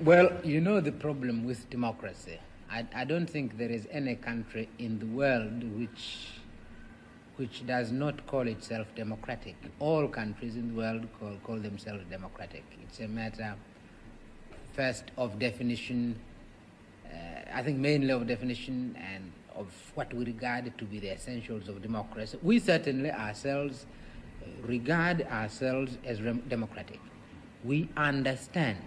Well, you know the problem with democracy. I don't think there is any country in the world which does not call itself democratic. All countries in the world call themselves democratic. It's a matter, first, of definition, I think mainly of definition and of what we regard to be the essentials of democracy. We certainly ourselves regard ourselves as democratic. We understand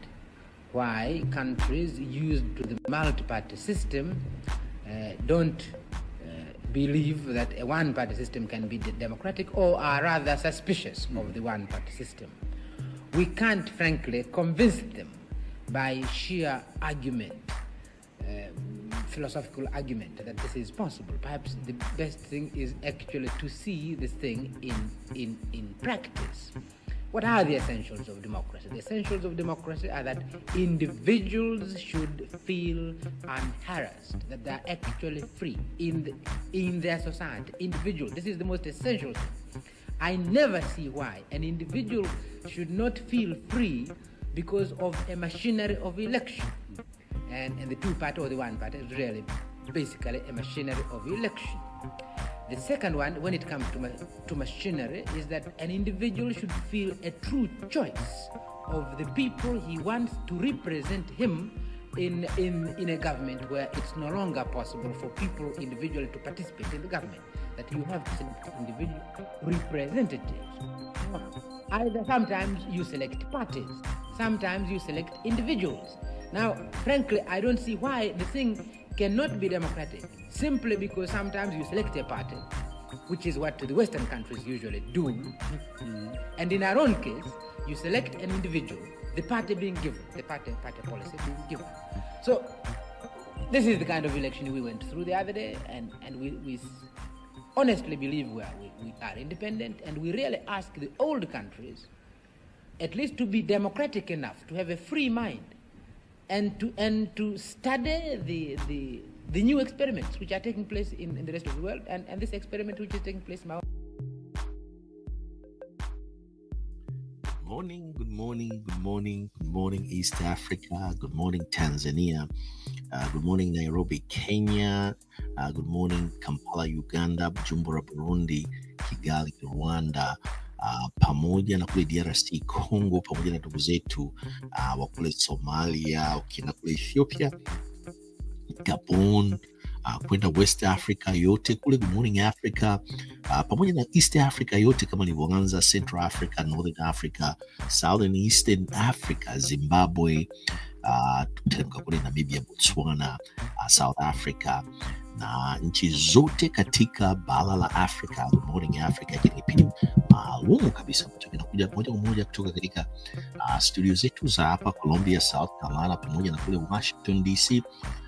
why countries used to the multi-party system don't believe that a one-party system can be democratic, or are rather suspicious of the one-party system. We can't, frankly, convince them by sheer argument, philosophical argument, that this is possible. Perhaps the best thing is actually to see this thing in practice. What are the essentials of democracy? The essentials of democracy are that individuals should feel unharassed, that they are actually free in their society. Individual, this is the most essential thing. I never see why an individual should not feel free because of a machinery of election. And the two-party or the one-party is really basically a machinery of election. The second one, when it comes to machinery, is that an individual should feel a true choice of the people he wants to represent him in a government where it's no longer possible for people individually to participate in the government, that you have to select individual representatives. Either sometimes you select parties, sometimes you select individuals. Now, frankly, I don't see why the thing cannot be democratic, simply because sometimes you select a party, which is what the Western countries usually do, and in our own case, you select an individual, the party being given, the party policy being given. So, this is the kind of election we went through the other day, and we honestly believe we are independent, and we really ask the old countries at least to be democratic enough, to have a free mind, and to study the new experiments which are taking place in the rest of the world, and this experiment which is taking place in our Good morning, East Africa. Good morning, Tanzania. Good morning, Nairobi, Kenya. Good morning, Kampala, Uganda, Bujumbura, Burundi, Kigali, Rwanda. Pamoja na kule DRC Congo, pamoja na ndugu zetu wa kule Somalia, ukienda kule Ethiopia, Gabon, kwenda West Africa yote kule, Good morning Africa, pamoja na East Africa yote kama nilivyoanza, Central Africa, Northern Africa, Southern Eastern Africa, Zimbabwe, tuteremka kule Namibia, Botswana, South Africa na nchi zote katika bara la Afrika. Good morning Africa, kipindi maalum kabisa ambacho kinakuja moja kwa moja kutoka katika studio zetu za hapa Columbia, South Carolina, pamoja na kule Washington DC,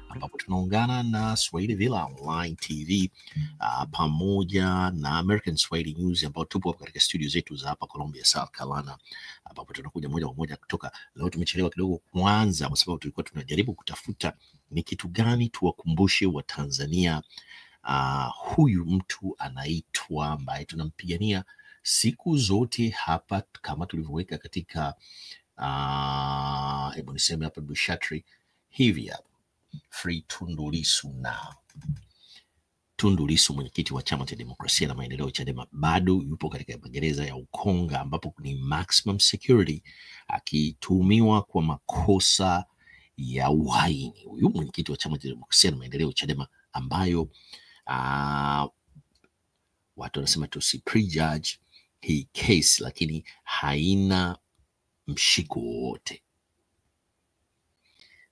ambapo tunaungana na Swahili Villa Online TV pamoja na American Swahili News, ambao tupo katika studio zetu za hapa Columbia, South Carolina, ambapo tunakuja moja kwa moja kutoka. Leo tumechelewa kidogo kwanza, kwa sababu tulikuwa tunajaribu kutafuta ni kitu gani tuwakumbushe wa Tanzania huyu mtu anaitwa, ambaye tunampigania siku zote hapa, kama tulivyoweka katika hebu niseme hapa Bushatri hivi hapa, Free Tundu Lissu now. Tundu Lissu, mwenyekiti wa Chama cha Demokrasia na Maendeleo Chadema, bado yupo katika magereza ya Ukonga, ambapo ni maximum security, akituhumiwa kwa makosa ya uhaini. Huyu mwenyekiti wa Chama cha Demokrasia na Maendeleo Chadema, ambayo watu wanasema tusi prejudge hii case, lakini haina mshiko wowote.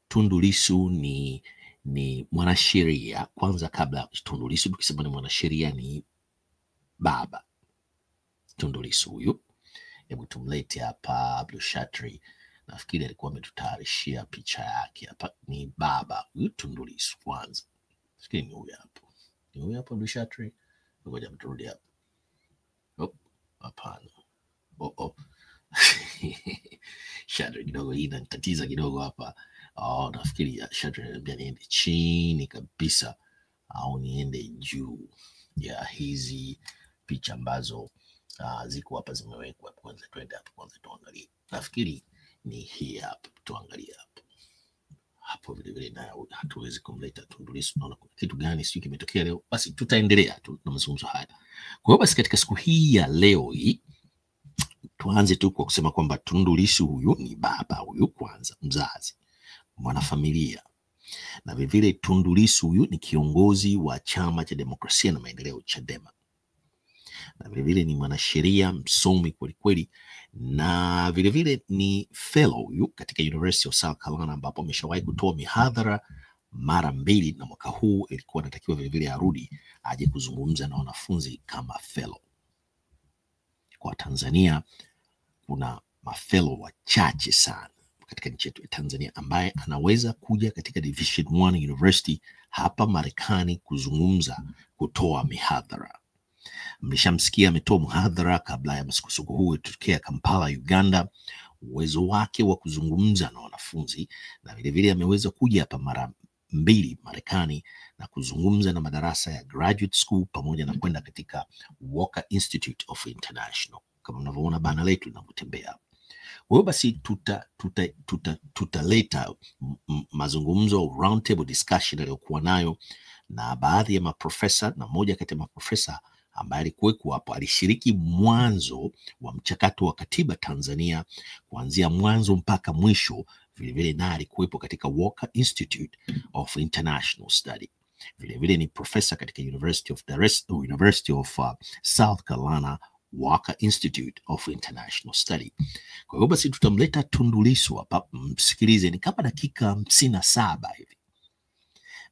Tundu Lissu ni mwanasheria. Kwanza, kabla Tundu Lissu, tukisema ni mwanasheria, ni baba Tundu Lissu huyu. Hebu tumlete hapa Abdul Shatri, nafikiri alikuwa ametutayarishia picha yake hapa. Ni baba huyu Tundu Lissu. Kwanza nafikiri ni huyu hapo, ni huyu hapo Abdul Shatri. Ngoja mturudi hapa. Hapana, Shatri kidogo, hii inatatiza kidogo hapa. Nafikiri Shatri ananiambia niende chini kabisa au niende juu ya hizi picha ambazo ziko hapa zimewekwa. Kwanza twende hapo, kwanza tuangalie. Nafikiri ni hii hapa, tuangalie hapo. hapo vile vile, na hatuwezi kumleta Tundu Lissu. Naona kuna kitu gani sio kimetokea leo, basi tutaendelea tu na mazungumzo haya. Kwa hiyo basi katika siku hii ya leo hii tuanze tu kwa kusema kwamba Tundu Lissu huyu ni baba huyu kwanza, mzazi, mwanafamilia, na vile vile Tundu Lissu huyu ni kiongozi wa Chama cha Demokrasia na Maendeleo, Chadema, na vile vile ni mwanasheria msomi kweli kweli, na vile vile ni fellow huyu katika University of South Carolina, ambapo ameshawahi kutoa mihadhara mara 2, na mwaka huu ilikuwa anatakiwa vile vile arudi aje kuzungumza na wanafunzi kama fellow. Kwa Tanzania kuna mafellow wachache sana katika nchi yetu ya Tanzania ambaye anaweza kuja katika Division 1 University hapa Marekani kuzungumza, kutoa mihadhara. Mlishamsikia ametoa mhadhara kabla ya msukosuko huu kutokea Kampala, Uganda. Uwezo wake wa kuzungumza na wanafunzi, na vile vile ameweza kuja hapa mara 2 Marekani na kuzungumza na madarasa ya graduate school pamoja na kwenda katika Walker Institute of International, kama mnavyoona bana letu linapotembea. Kwa hiyo basi tutaleta mazungumzo, round table discussion aliyokuwa nayo na baadhi ya maprofesa, na moja kati ya maprofesa ambaye alikuwepo hapo alishiriki mwanzo wa mchakato wa katiba Tanzania kuanzia mwanzo mpaka mwisho. Vile vile naye alikuwepo katika Walker Institute of International Study. Vile vile ni profesa katika University of South Carolina, Walker Institute of International Study. Kwa hiyo basi tutamleta Tundu Lissu hapa, msikilize, ni kama dakika 57 hivi.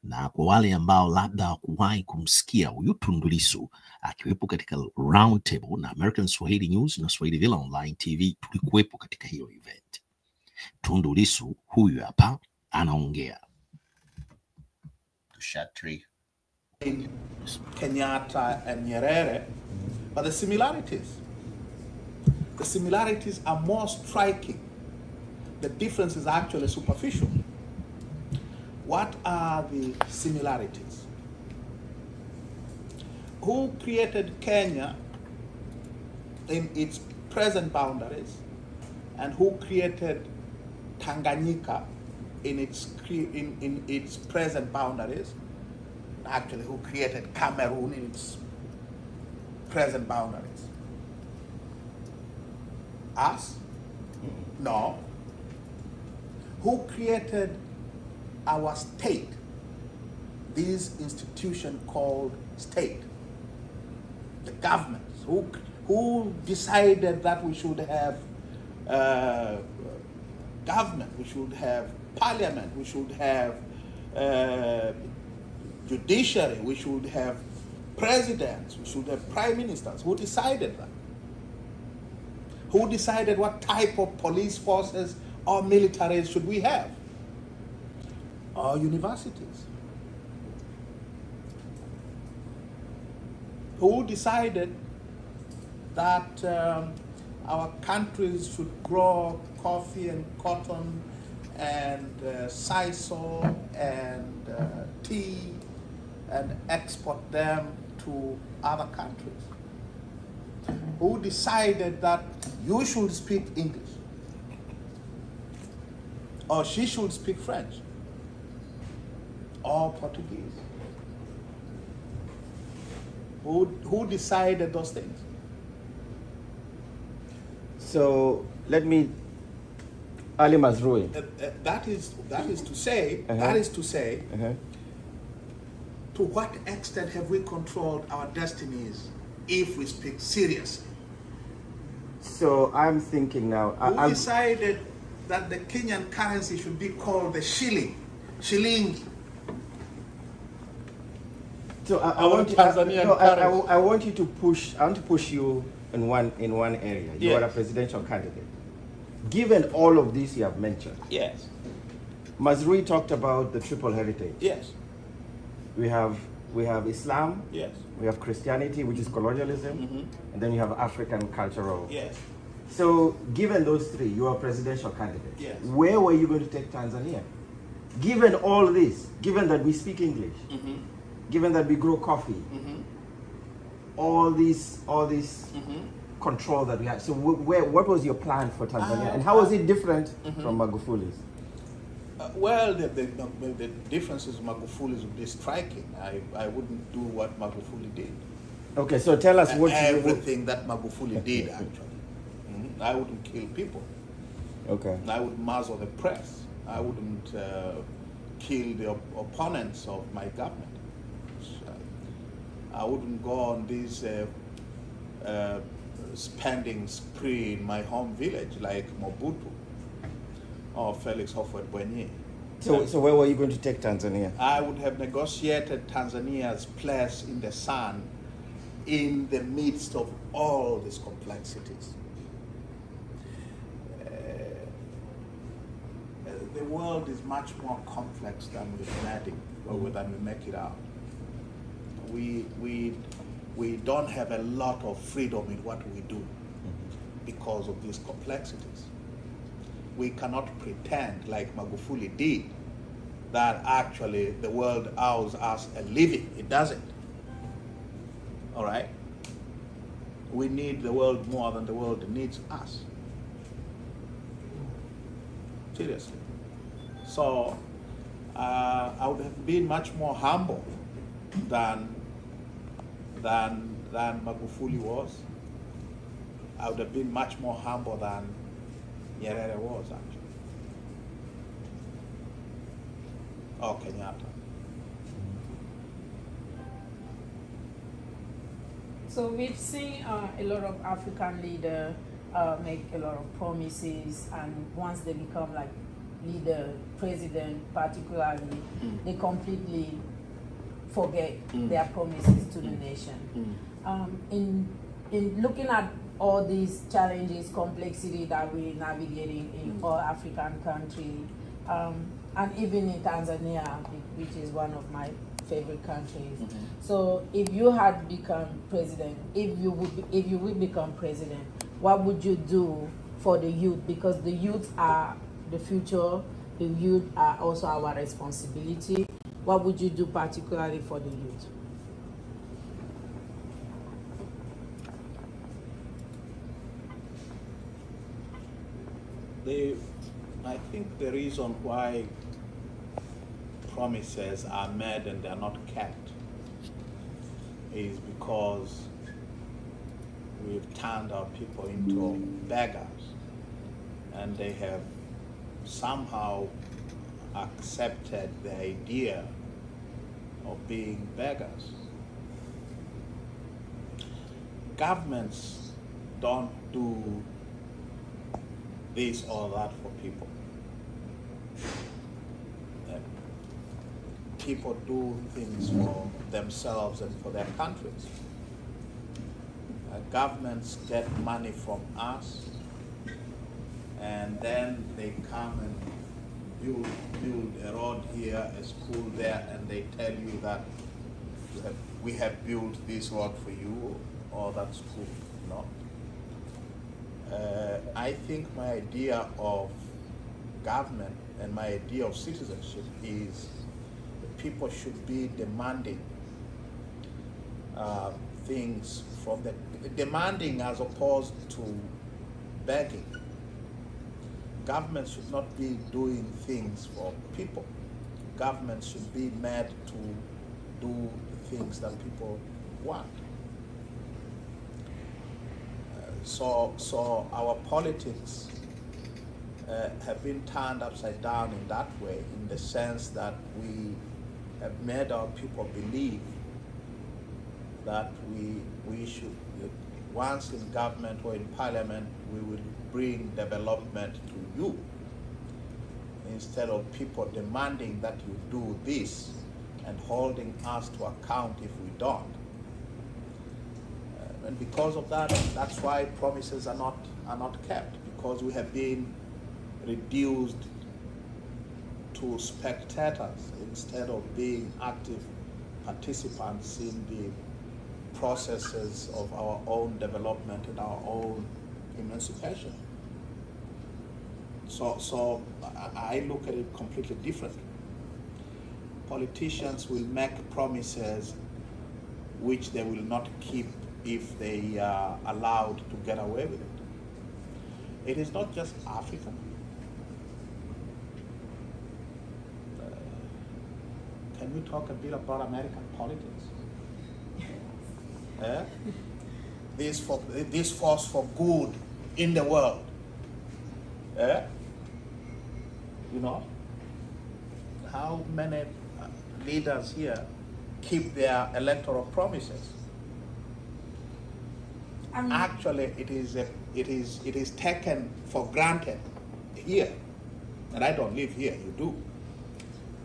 Na kwa wale ambao labda hawakuwahi kumsikia huyu Tundu Lissu akiwepo katika round table na American Swahili News na Swahili Villa Online TV, tulikuwepo katika hiyo event. Tundu Lissu huyu hapa anaongea. Kenyatta and Nyerere, but the similarities are more striking. The difference is actually superficial. What are the similarities? Who created Kenya in its present boundaries, and who created Tanganyika in its present boundaries? Actually, who created Cameroon in its present boundaries? Us? No. Who created our state, this institution called state? The governments. Who decided that we should have government, we should have parliament, we should have judiciary, we should have presidents, we should have prime ministers? Who decided that? Who decided what type of police forces or militaries should we have? Or universities? Who decided that our countries should grow coffee and cotton and sisal and tea and export them to other countries? Who decided that you should speak English or she should speak French or Portuguese? Who decided those things? So let me, Ali Mazrui. That is to say, to what extent have we controlled our destinies if we speak seriously? So I'm thinking now. Who decided that the Kenyan currency should be called the shilling? So I want you to push. I want to push you in one area. You Yes. are a presidential candidate. Given all of this you have mentioned, Yes. Mazrui talked about the triple heritage. Yes. We have Islam. Yes. We have Christianity, which is colonialism, and then you have African cultural. Yes. So, given those three, you are a presidential candidate. Yes. Where were you going to take Tanzania? Given all this, given that we speak English, given that we grow coffee, all this control that we have. So, what was your plan for Tanzania, and how was it different from Magufuli's? Well, the differences with Magufuli would be striking. I wouldn't do what Magufuli did. Okay, so tell us what everything that Magufuli did, actually. I wouldn't kill people. Okay. I would muzzle the press. I wouldn't kill the opponents of my government. I wouldn't go on this spending spree in my home village like Mobutu or Felix Houphouët-Boigny. So where were you going to take Tanzania? I would have negotiated Tanzania's place in the sun in the midst of all these complexities. The world is much more complex than we make it out. We don't have a lot of freedom in what we do because of these complexities. We cannot pretend, like Magufuli did, that actually the world owes us a living. It doesn't. All right? We need the world more than the world needs us. Seriously. So I would have been much more humble than Magufuli was. I would have been much more humble than Nyerere was, actually. Or Kenyatta. So we've seen a lot of African leaders make a lot of promises, and once they become like leader, president particularly, they completely forget their promises to the nation. In looking at all these challenges, complexity that we're navigating in all African countries, and even in Tanzania, which is one of my favorite countries. So if you had become president, if you would become president, what would you do for the youth? Because the youth are the future, the youth are also our responsibility. What would you do particularly for the youth? I think the reason why promises are made and they're not kept is because we've turned our people into beggars, and they have somehow accepted the idea of being beggars. Governments don't do this or that for people. People do things for themselves and for their countries. Governments get money from us, and then they come and build a road here, a school there, and they tell you that we have built this road for you or that school. No. I think my idea of government and my idea of citizenship is that people should be demanding things from the demanding as opposed to begging. Government should not be doing things for people. Government should be made to do the things that people want. So our politics have been turned upside down in that way, in the sense that we have made our people believe that we should, once in government or in parliament, we will bring development to you, instead of people demanding that you do this and holding us to account if we don't. And because of that, that's why promises are not kept, because we have been reduced to spectators instead of being active participants in the processes of our own development and our own emancipation. So I look at it completely differently. Politicians will make promises which they will not keep if they are allowed to get away with it. It is not just Africa. we talk a bit about American politics? This force for good in the world. You know, how many leaders here keep their electoral promises? Actually, it is taken for granted here, and I don't live here. You do,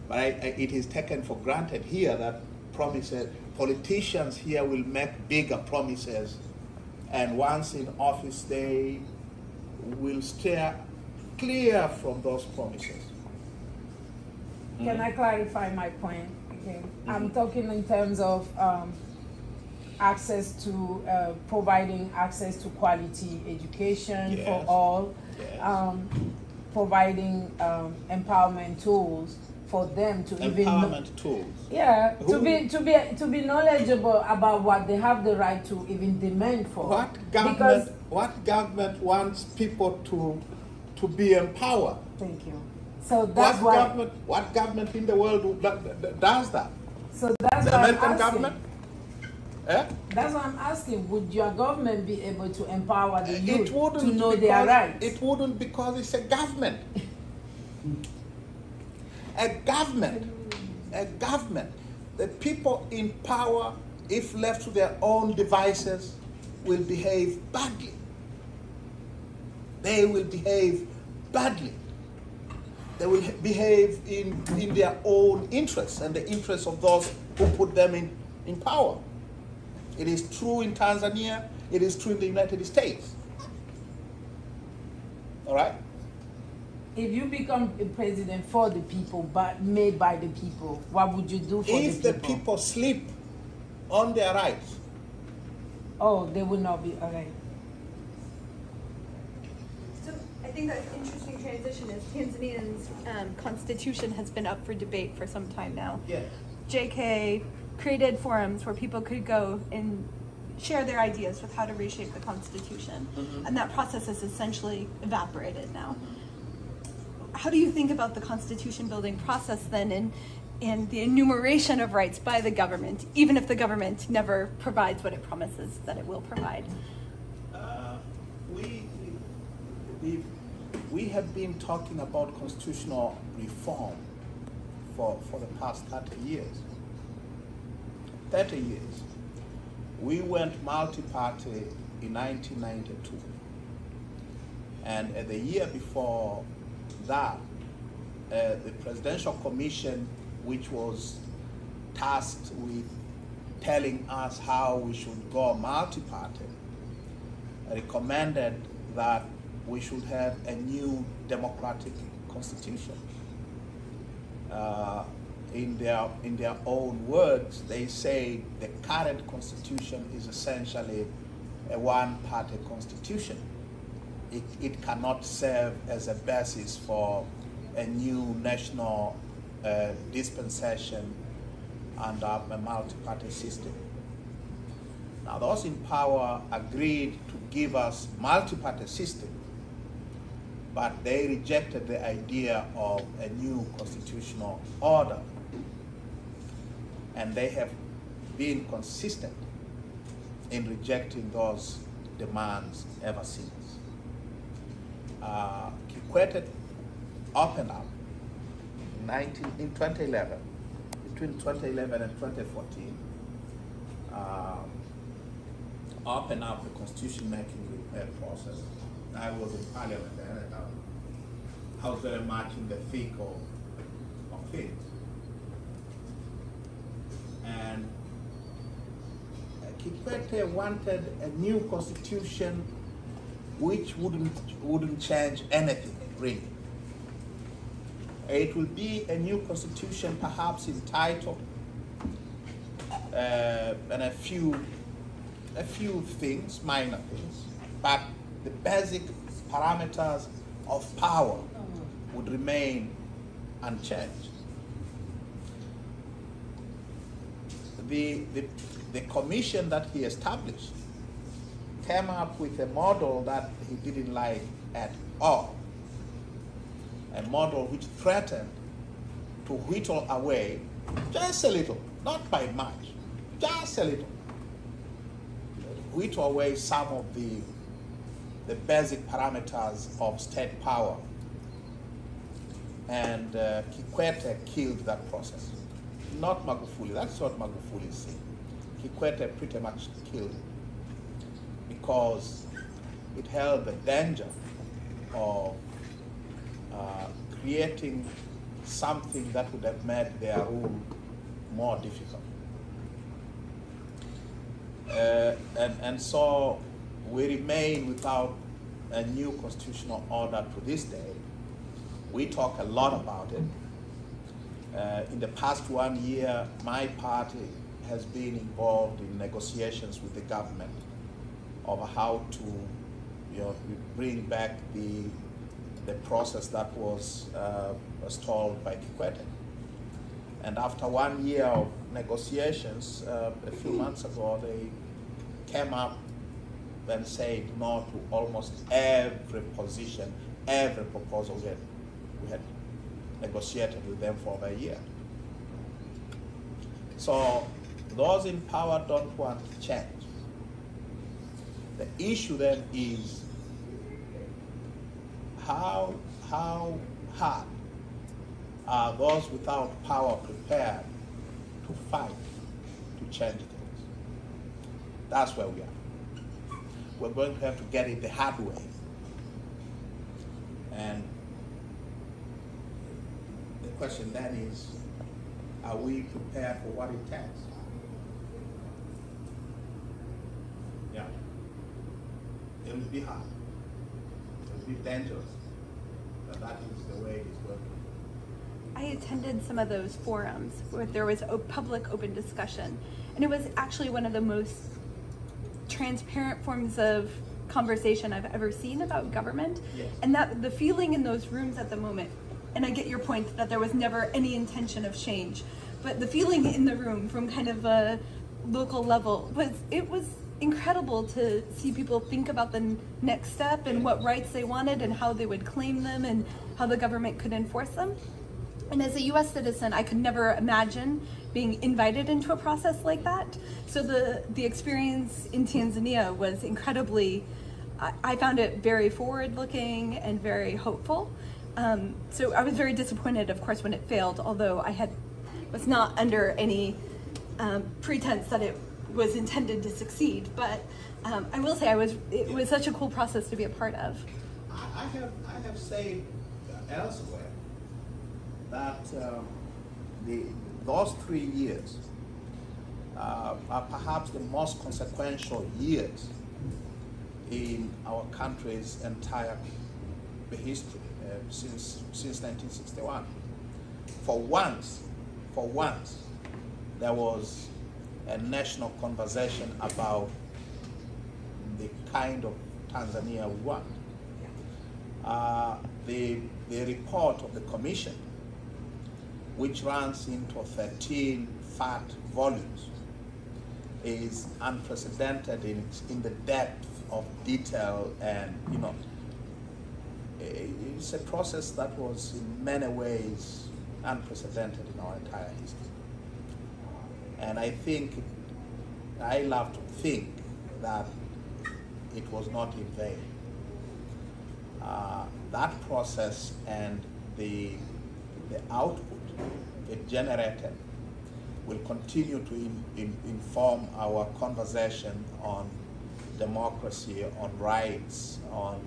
but it is taken for granted here that politicians here will make bigger promises, and once in office they will steer clear from those promises. Can I clarify my point? Okay. I'm talking in terms of access to providing access to quality education for all, providing empowerment tools for them to tools. Yeah, to be knowledgeable about what they have the right to even demand for. What government wants people to be empowered? Thank you. So that's what government in the world does that? So that's the American government. That's what I'm asking. Would your government be able to empower the youth to know because, their rights? It wouldn't, because it's a government. A government. The people in power, if left to their own devices, will behave badly. They will behave badly. They will behave in their own interests and the interests of those who put them in power. It is true in Tanzania. It is true in the United States. All right? If you become a president for the people, but made by the people, what would you do for the people? If the people sleep on their rights. Oh, they will not be, all right. So I think that's an interesting transition is Tanzania's constitution has been up for debate for some time now. Yes. JK created forums where people could go and share their ideas with how to reshape the constitution. And that process has essentially evaporated now. How do you think about the constitution building process then and the enumeration of rights by the government, even if the government never provides what it promises that it will provide? We have been talking about constitutional reform for the past 30 years. 30 years. We went multi-party in 1992. And the year before that, the Presidential Commission, which was tasked with telling us how we should go multi-party, recommended that we should have a new democratic constitution. In their own words, they say the current constitution is essentially a one-party constitution. It cannot serve as a basis for a new national dispensation under a multi-party system. Now, those in power agreed to give us multi-party system, but they rejected the idea of a new constitutional order. And they have been consistent in rejecting those demands ever since. Kikwete opened up in 2011, between 2011 and 2014, opened up the constitution making process. I was in parliament then, and I was very much in the thick of things. And Kikwete wanted a new constitution which wouldn't change anything, really. It will be a new constitution, perhaps in title, and a few things, minor things, but the basic parameters of power would remain unchanged. The commission that he established came up with a model that he didn't like at all. A model which threatened to whittle away just a little, not by much, just a little, whittle away some of the basic parameters of state power. And Kikwete killed that process. Not Magufuli, that's what Magufuli said. Kikwete pretty much killed it because it held the danger of creating something that would have made their rule more difficult. And so we remain without a new constitutional order to this day. We talk a lot about it. In the past 1 year, my party has been involved in negotiations with the government over how to bring back the process that was stalled by Kikwete. And after 1 year of negotiations, a few months ago, they came up and said no to almost every position, every proposal we had negotiated with them for over a year. So those in power don't want change. The issue then is how hard are those without power prepared to fight to change things? That's where we are. We're going to have to get it the hard way. And the question then is, are we prepared for what it takes? Yeah. It will be hard. It will be dangerous. But that is the way it is going. I attended some of those forums where there was a public open discussion, and it was actually one of the most transparent forms of conversation I've ever seen about government. Yes. And that the feeling in those rooms at the moment, and I get your point that there was never any intention of change, but the feeling in the room from kind of a local level was incredible to see people think about the next step and what rights they wanted and how they would claim them and how the government could enforce them. And as a US citizen, I could never imagine being invited into a process like that. So the experience in Tanzania was incredibly, I found it very forward-looking and very hopeful. So I was very disappointed, of course, when it failed, although I was not under any pretense that it was intended to succeed. But I will say it was such a cool process to be a part of. I have said elsewhere that those 3 years are perhaps the most consequential years in our country's entire history since 1961. For once, there was a national conversation about the kind of Tanzania we want. The report of the commission, which runs into 13 fat volumes, is unprecedented in the depth of detail, and it's a process that was in many ways unprecedented in our entire history. And I love to think that it was not in vain. That process and the output it generated will continue to inform our conversation on democracy, on rights, on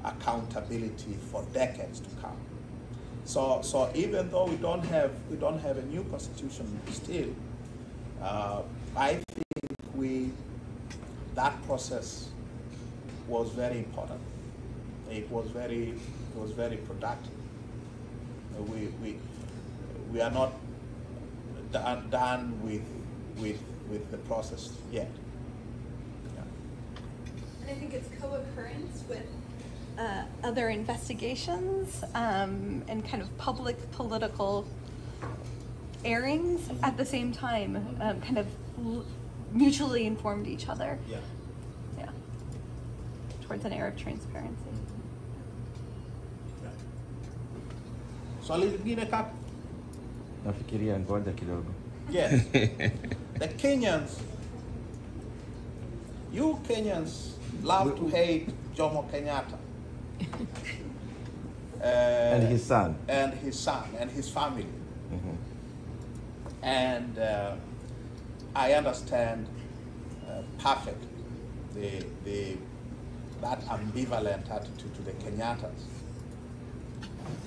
accountability for decades to come. So even though we don't have a new constitution still, I think that process was very important. It was very productive. We are not done with the process yet. Yeah. And I think it's co-occurrence with other investigations and kind of public political airings at the same time, kind of mutually informed each other. Yeah. Yeah. Towards an air of transparency. So lingine kaka. Nafikiria ngoja kidogo. Yes. The Kenyans, you Kenyans love to hate Jomo Kenyatta. And his son. And his son, and his family. And I understand perfectly that ambivalent attitude to the Kenyattas.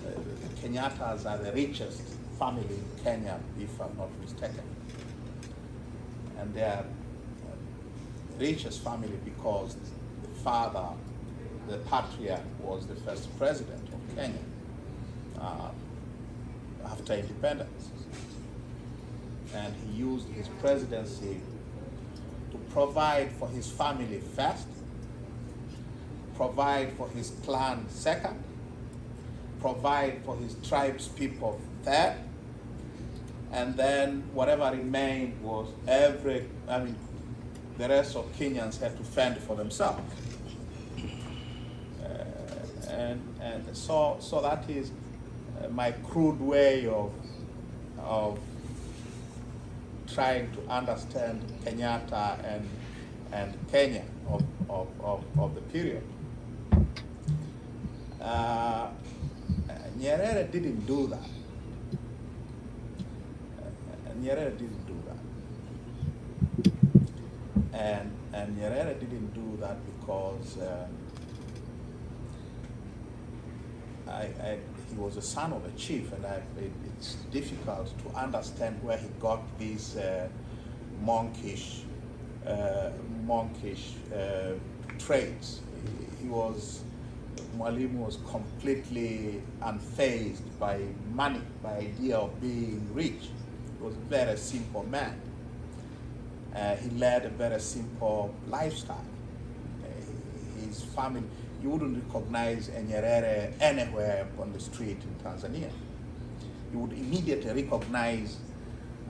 The Kenyattas are the richest family in Kenya, if I'm not mistaken. And they are the richest family because the father, the patriarch, was the first president of Kenya after independence. And he used his presidency to provide for his family first, provide for his clan second, provide for his tribe's people third, and then whatever remained was the rest of Kenyans had to fend for themselves. And so that is my crude way of trying to understand Kenyatta and Kenya of the period. Nyerere didn't do that. Nyerere didn't do that. And Nyerere didn't do that because he was a son of a chief, and it's difficult to understand where he got these monkish traits. Mwalimu was completely unfazed by money, by idea of being rich. He was a very simple man. He led a very simple lifestyle. His family, you wouldn't recognize Nyerere anywhere on the street in Tanzania. You would immediately recognize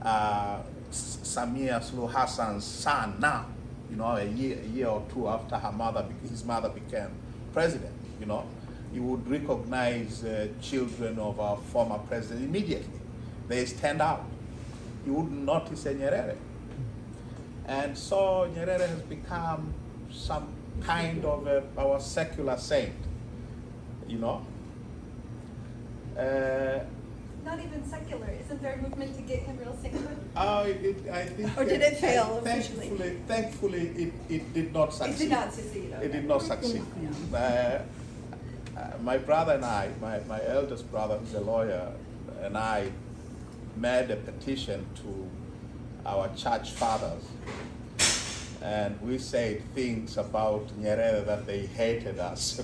Samia Suluhu Hassan's son now, a year or two after his mother became president. You would recognize children of our former president immediately. They stand out. You wouldn't notice a Nyerere. And so Nyerere has become some kind of our secular saint, Not even secular. Isn't there a movement to get him real secular? I think. Or did it fail officially? Thankfully, it did not succeed. It did not succeed. Okay. It did not succeed. My brother and I, my eldest brother, who's a lawyer, and I made a petition to our church fathers, and we said things about Nyerere that they hated us.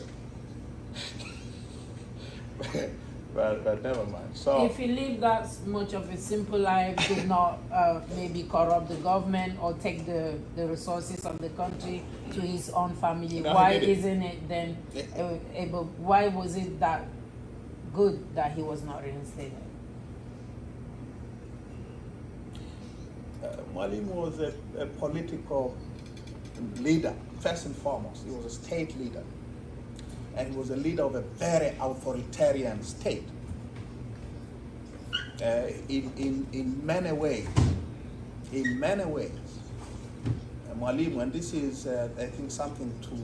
but never mind. So if he lived that much of a simple life, did not maybe corrupt the government or take the resources of the country to his own family, why isn't it then able? Why was it that good that he was not reinstated? Mwalimu was a political leader, first and foremost. He was a state leader. And he was a leader of a very authoritarian state. In many ways, Mwalimu, and this is, I think, something to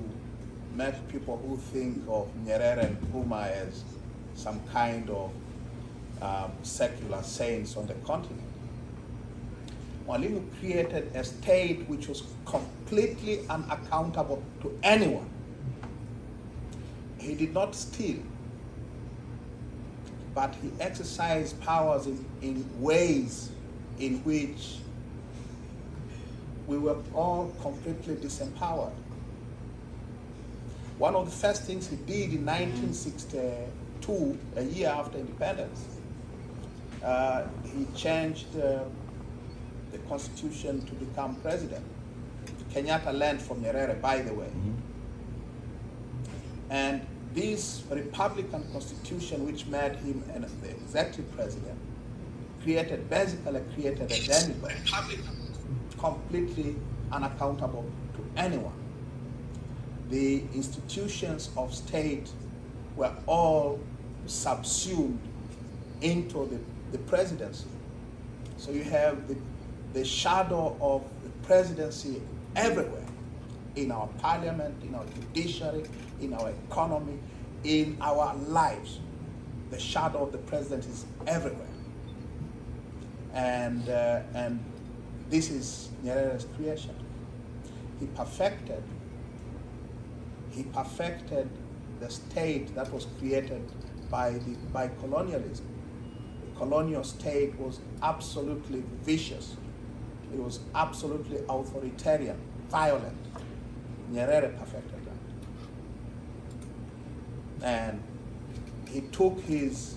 make people who think of Nyerere and Nkrumah as some kind of secular saints on the continent. Mwalimu created a state which was completely unaccountable to anyone. He did not steal, but he exercised powers in ways in which we were all completely disempowered. One of the first things he did in 1962, a year after independence, he changed the constitution to become president. Kenyatta learned from Nyerere, by the way. And this Republican constitution, which made him the executive president, basically created a demigod, completely unaccountable to anyone. The institutions of state were all subsumed into the presidency. So you have the shadow of the presidency everywhere, in our parliament, in our judiciary, in our economy, in our lives. The shadow of the president is everywhere. And this is Nyerere's creation. He perfected the state that was created by colonialism. The colonial state was absolutely vicious. It was absolutely authoritarian, violent. Nyerere perfected that. And he took his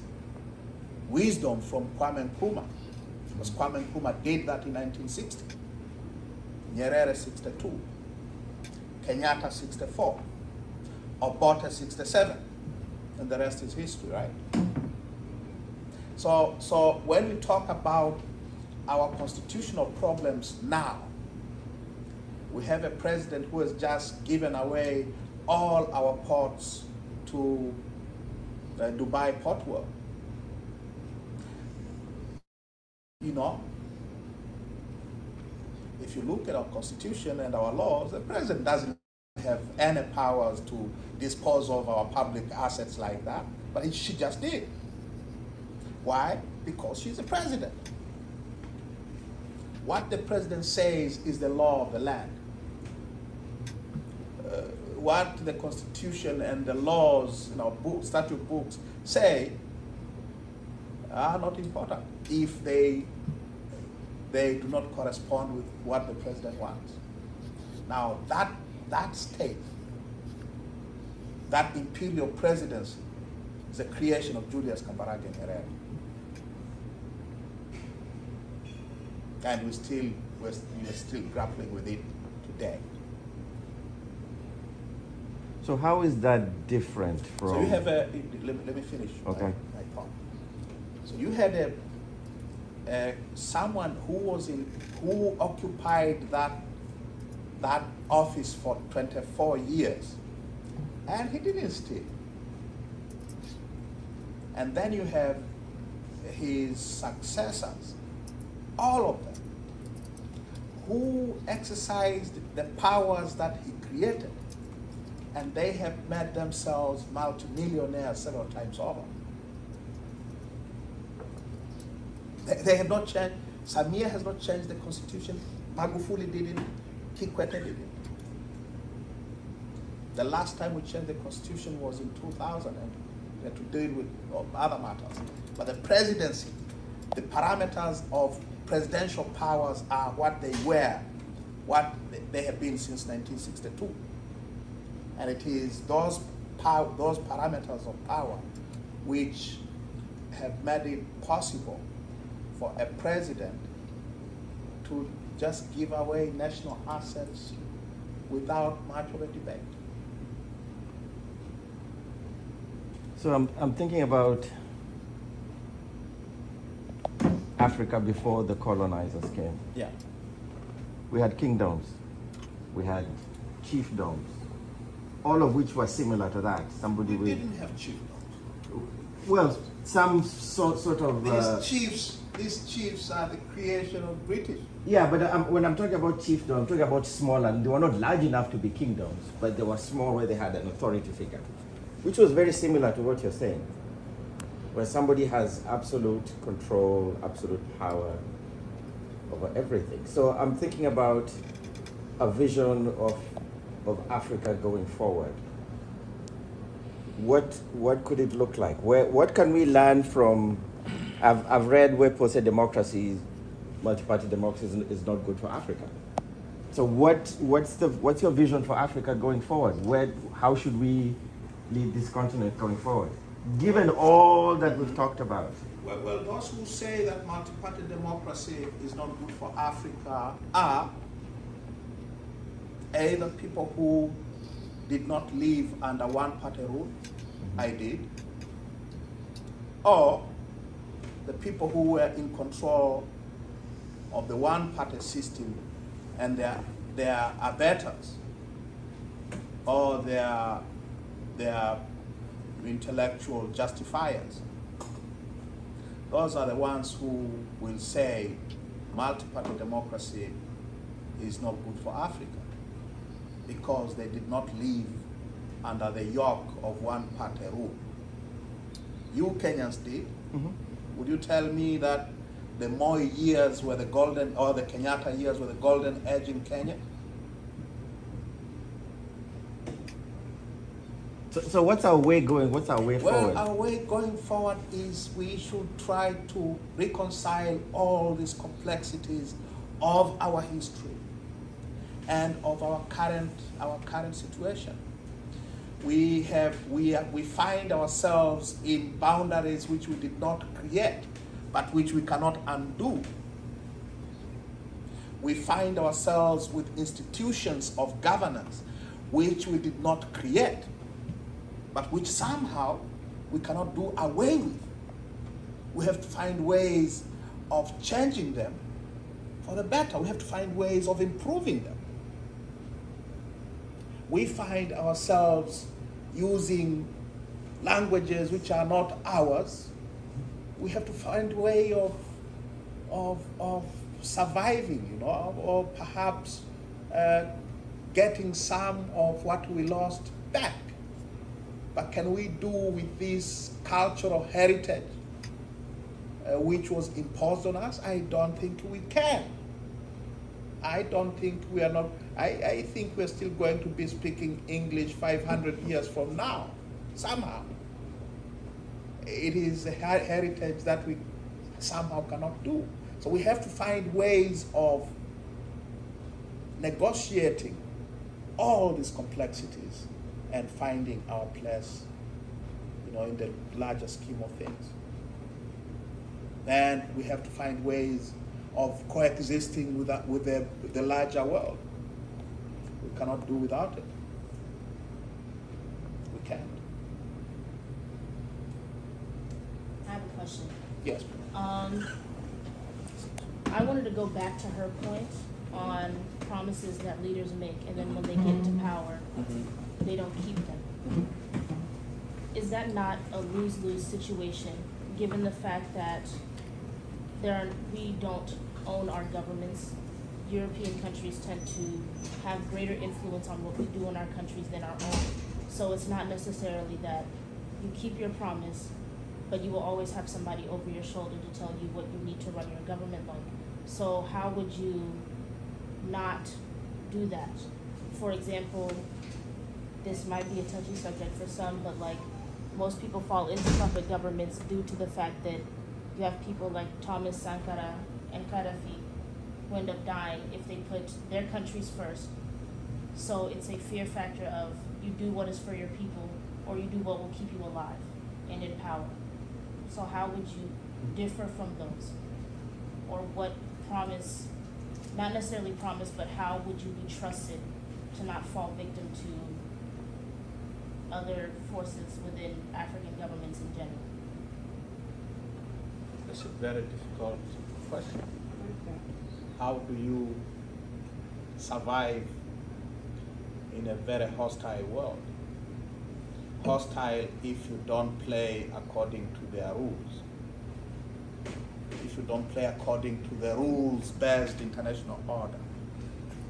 wisdom from Kwame Nkrumah, because Kwame Nkrumah did that in 1960. Nyerere 62, Kenyatta 64, Obote 67, and the rest is history, right? So when we talk about our constitutional problems now, we have a president who has just given away all our ports to the Dubai Port World. You know, if you look at our constitution and our laws, the president doesn't have any powers to dispose of our public assets like that, but she just did. Why? Because she's the president. What the president says is the law of the land. What the constitution and the laws in our statute books say are not important if they do not correspond with what the president wants. Now that state, that imperial presidency, is a creation of Julius Kambarage Nyerere. And we're still grappling with it today. So how is that different from? So you have let me finish. Okay. My thought. So you had someone who occupied that office for 24 years, and he didn't steal. And then you have his successors, all of them, who exercised the powers that he created, and they have made themselves multimillionaires several times over. They have not changed. Samia has not changed the constitution. Magufuli didn't. Kikwete didn't. The last time we changed the constitution was in 2000, and we had to deal with other matters. But the presidency, the parameters of presidential powers are what they were, what they have been since 1962. And it is those parameters of power which have made it possible for a president to just give away national assets without much of a debate. So I'm thinking about Africa before the colonizers came. Yeah. We had kingdoms, we had chiefdoms, all of which were similar to that. Somebody We with, didn't have chiefdoms. well, some sort of. These chiefs are the creation of British. Yeah, but when I'm talking about chiefdom, I'm talking about small, and they were not large enough to be kingdoms, but they were small where they had an authority figure, which was very similar to what you're saying, where somebody has absolute control, absolute power over everything. So I'm thinking about a vision of Africa going forward. What could it look like? What can we learn from? I've read where people say democracy, multi-party democracy is not good for Africa. So what's your vision for Africa going forward? How should we lead this continent going forward, given all that we've talked about? Well, those who say that multi-party democracy is not good for Africa are either people who did not live under one-party rule, I did, or the people who were in control of the one-party system and their abettors or their intellectual justifiers. those are the ones who will say multi-party democracy is not good for Africa because they did not live under the yoke of one-party rule. You Kenyans did. Would you tell me that the Moi years were the golden, or the Kenyatta years were the golden age in Kenya? So what's our way going? What's our way forward? Well, our way going forward is we should try to reconcile all these complexities of our history and of our current situation. We find ourselves in boundaries which we did not create, but which we cannot undo. We find ourselves with institutions of governance which we did not create, but which somehow we cannot do away with. We have to find ways of changing them for the better. We have to find ways of improving them. We find ourselves using languages which are not ours. We have to find a way of surviving, you know, or perhaps getting some of what we lost back. But can we do with this cultural heritage which was imposed on us? I don't think we can. I don't think we are not, I think we're still going to be speaking English 500 years from now, somehow. It is a heritage that we somehow cannot do. So we have to find ways of negotiating all these complexities and finding our place, you know, in the larger scheme of things. And we have to find ways of coexisting with the larger world. We cannot do without it. We can't. I have a question. Yes. I wanted to go back to her point on promises that leaders make, and then when they get into power, they don't keep them. Is that not a lose-lose situation, given the fact that we don't own our governments? European countries tend to have greater influence on what we do in our countries than our own. So it's not necessarily that you keep your promise, but you will always have somebody over your shoulder to tell you what you need to run your government like. So how would you not do that? For example, this might be a touchy subject for some, but like most people fall into puppet governments due to the fact that you have people like Thomas Sankara and Gaddafi who end up dying if they put their countries first. So it's a fear factor of you do what is for your people, or you do what will keep you alive and in power. So how would you differ from those? Or what promise, not necessarily promise, but how would you be trusted to not fall victim to other forces within African governments in general? That's a very difficult question. How do you survive in a very hostile world? Hostile if you don't play according to their rules. If you don't play according to the rules-based international order.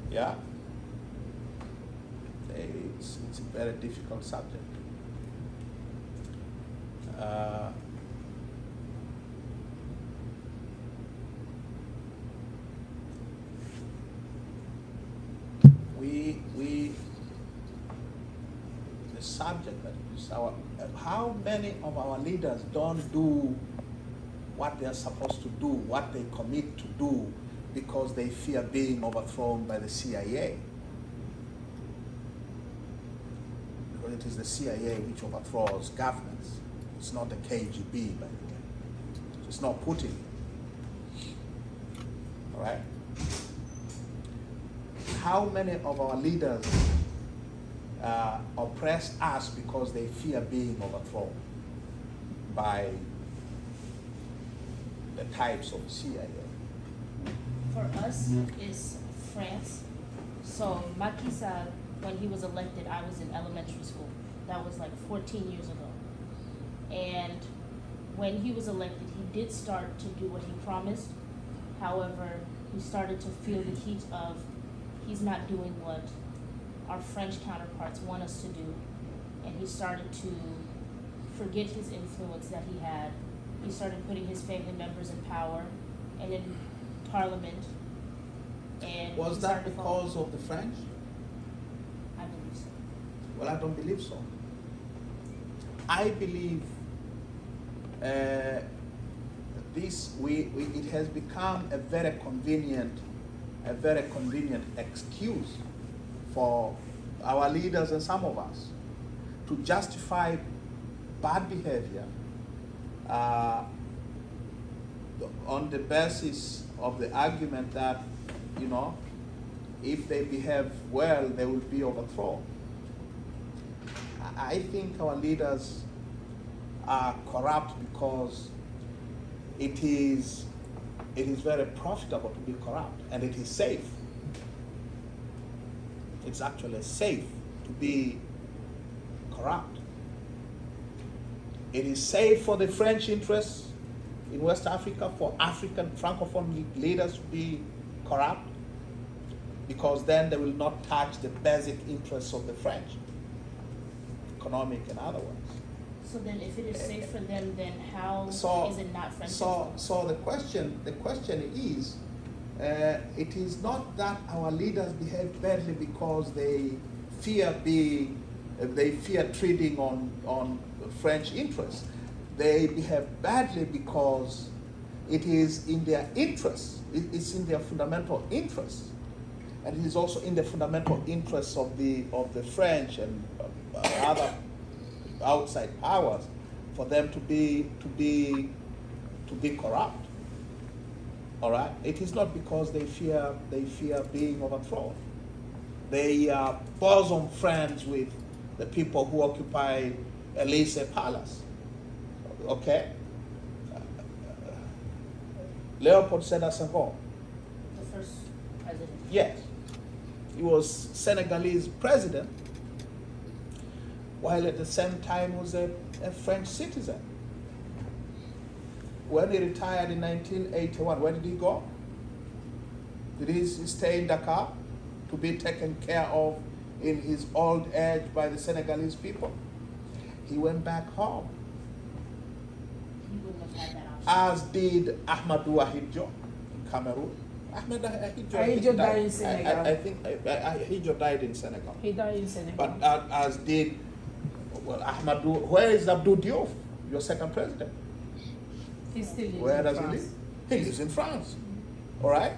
Yeah? It's a very difficult subject. The subject that is how many of our leaders don't do what they're supposed to do, what they commit to do, because they fear being overthrown by the CIA? Because it is the CIA which overthrows governments. It's not the KGB, by the way. It's not Putin. All right? How many of our leaders oppress us because they fear being overthrown by the types of CIA? For us, it's France. So Macky Sall, when he was elected, I was in elementary school. That was like 14 years ago. And when he was elected, he did start to do what he promised. However, he started to feel the heat of he's not doing what our French counterparts want us to do. And he started to forget his influence that he had. He started putting his family members in power and in parliament. And Was he that started to fall. because of the French? I believe so. Well, I don't believe so. I believe it has become a very convenient excuse for our leaders and some of us to justify bad behavior on the basis of the argument that, you know, if they behave well, they will be overthrown. I think our leaders are corrupt because it is very profitable to be corrupt, and it is safe. It's actually safe to be corrupt. It is safe for the French interests in West Africa, for African Francophone leaders to be corrupt, because then they will not touch the basic interests of the French, economic and otherwise. So then if it is safe for them, then how is it not French? So the question is, it is not that our leaders behave badly because they fear treading on French interests. They behave badly because it is in their interests. It's in their fundamental interests, and it is also in the fundamental interests of the French and other outside powers for them to be corrupt. All right. It is not because they fear being overthrown. They are bosom friends with the people who occupy Elysee Palace. Okay. Leopold Sédar Senghor. The first president. Yes. He was Senegalese president, while at the same time was a French citizen. When he retired in 1981, where did he go? Did he stay in Dakar to be taken care of in his old age by the Senegalese people? He went back home. He wouldn't have had that option. As did Ahmadou Ahidjo in Cameroon. Ahidjo died in Senegal. I think Ahidjo died in Senegal. He died in Senegal. But as did, well, Ahmadou, where is Abdou Diouf, your second president? He still lives Where in does France. he live? He lives in France. All right?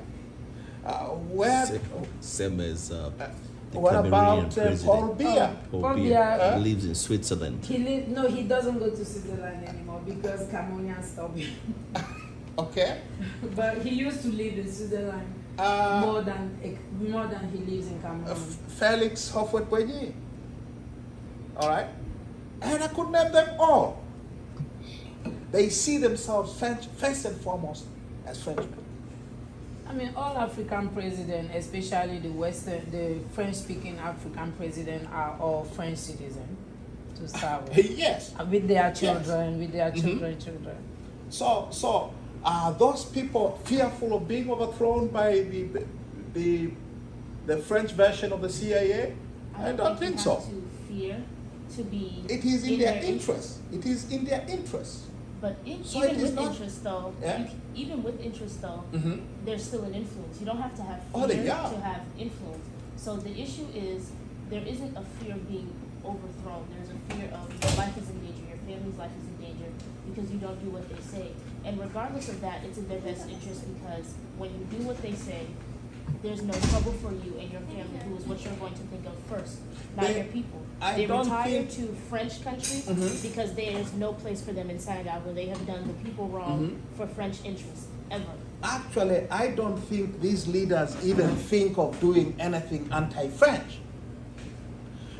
Where? Same as the What Cameroonian about president. Paul Biya? Paul Paul Biya Biya. lives in Switzerland. No, he doesn't go to Switzerland anymore because Cameroonians stopped him. Okay. But he used to live in Switzerland more than he lives in Cameroon. Felix Houphouët-Boigny. All right? And I could name them all. They see themselves first and foremost as Frenchmen. I mean, all African presidents, especially the French-speaking African presidents, are all French citizens to start with. Yes. With their children, Yes. with their children. So are those people fearful of being overthrown by the French version of the CIA? I don't think so. To fear to be. It is in their interest. It is in their interest. But So even it is with not- interest, though, Yeah. even with interest, though, there's still an influence. You don't have to have fear Oh, they are. to have influence. So the issue is there isn't a fear of being overthrown. There's a fear of your life is in danger, your family's life is in danger because you don't do what they say. And regardless of that, it's in their best interest because when you do what they say, there's no trouble for you and your family, who is what you're going to think of first, not They- your people. I They don't retire think- to French country because there's no place for them in Senegal where they have done the people wrong for French interests, ever. Actually, I don't think these leaders even think of doing anything anti-French.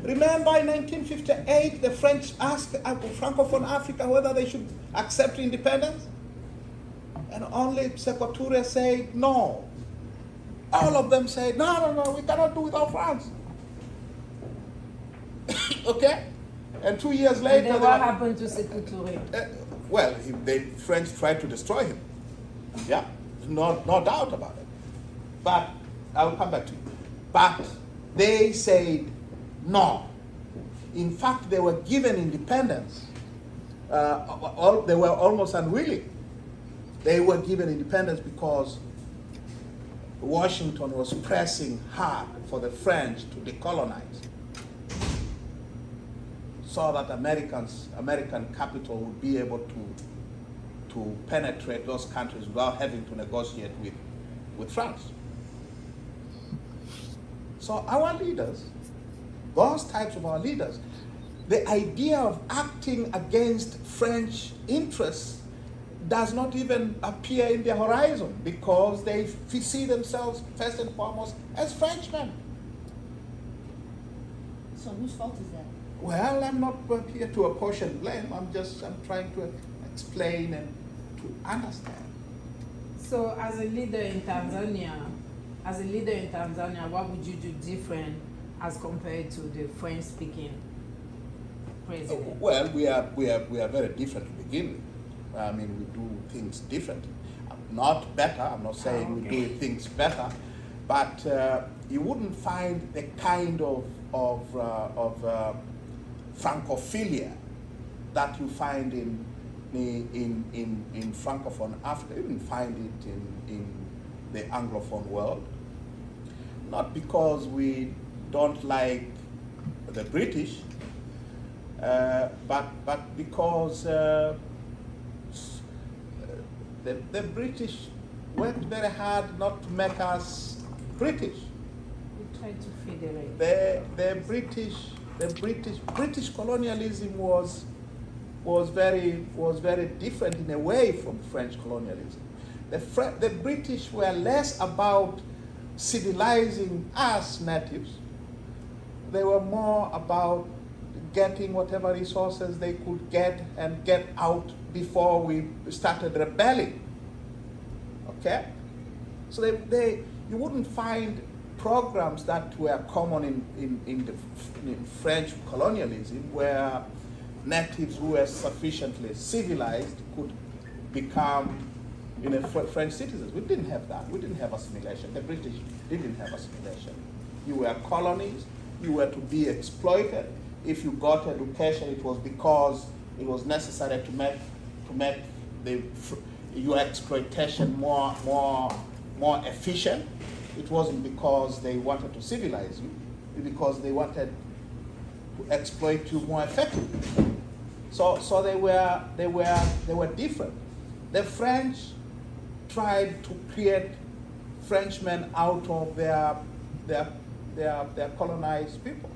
Remember in 1958, the French asked Francophone Africa whether they should accept independence? And only Sékou Touré said no. All of them said, no, we cannot do without France. Okay? And 2 years later, And then they what were- happened to Sékou Touré? well, the French tried to destroy him. Yeah, no doubt about it. But I will come back to you. But they said no. In fact, they were given independence. They were almost unwilling. They were given independence because Washington was pressing hard for the French to decolonize, so that American capital would be able to penetrate those countries without having to negotiate with France. So our leaders, those types of our leaders, the idea of acting against French interests does not even appear in their horizon, because they see themselves first and foremost as Frenchmen. So whose fault is that? Well, I'm not here to apportion blame. I'm trying to explain and to understand. So as a leader in Tanzania, what would you do different as compared to the French-speaking president? Well, we are very different to begin with. I mean, we do things differently. Not better. I'm not saying we do things better, but you wouldn't find the kind of Francophilia that you find in Francophone Africa. You wouldn't find it in the Anglophone world. Not because we don't like the British, but because the British worked very hard not to make us British. We tried to federate. The British colonialism was very different in a way from French colonialism. The British were less about civilizing us natives. They were more about getting whatever resources they could get and get out before we started rebelling. Okay? So you wouldn't find programs that were common in French colonialism, where natives who were sufficiently civilized could become French citizens. We didn't have that. We didn't have assimilation. The British didn't have assimilation. You were colonies. You were to be exploited. If you got education, it was because it was necessary to make your exploitation more efficient. It wasn't because they wanted to civilize you, because they wanted to exploit you more effectively. So they were different. The French tried to create Frenchmen out of their colonized people.